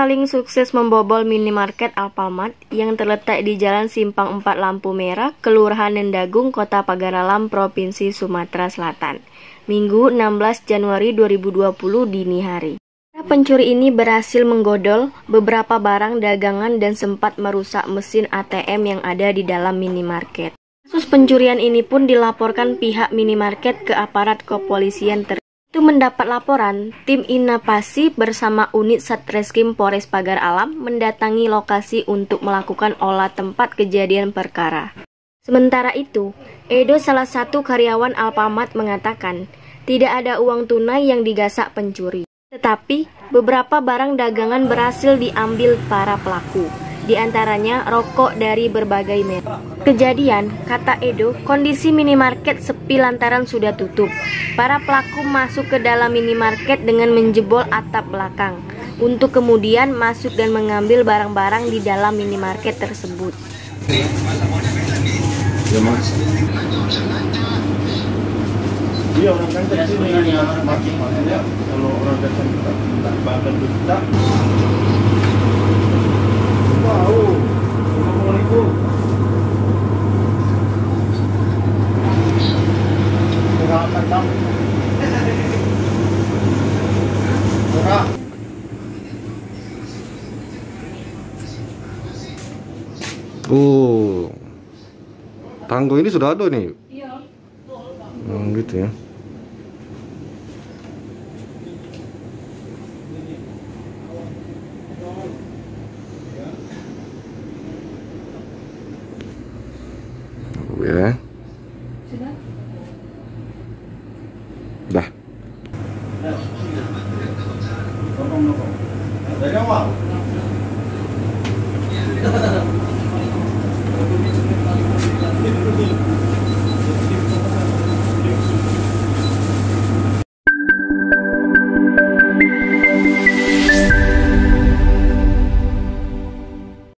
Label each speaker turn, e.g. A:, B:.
A: maling sukses membobol minimarket Alfamart yang terletak di Jalan Simpang 4 Lampu Merah, Kelurahan Nendagung, Kota Pagaralam, Provinsi Sumatera Selatan, Minggu 16 Januari 2020 dini hari. Pencuri ini berhasil menggodol beberapa barang dagangan dan sempat merusak mesin ATM yang ada di dalam minimarket. Kasus pencurian ini pun dilaporkan pihak minimarket ke aparat kepolisian Itu mendapat laporan, tim Inapasi bersama unit Satreskrim Polres Pagaralam mendatangi lokasi untuk melakukan olah tempat kejadian perkara. Sementara itu, Edo, salah satu karyawan Alfamart, mengatakan tidak ada uang tunai yang digasak pencuri. Tetapi, beberapa barang dagangan berhasil diambil para pelaku, di antaranya rokok dari berbagai merek. Kejadian, kata Edo, kondisi minimarket sepi lantaran sudah tutup. Para pelaku masuk ke dalam minimarket dengan menjebol atap belakang, untuk kemudian masuk dan mengambil barang-barang di dalam minimarket tersebut.
B: Iya, orang kan di sini maksudnya kalau orang datang tak bakal kita. Wow, 50.000. Murah.
C: Oh, tanggo ini sudah ada nih.
D: Iya.
C: Gitu ya. Ya.
D: Sudah?
C: Dah.
B: Dari awal.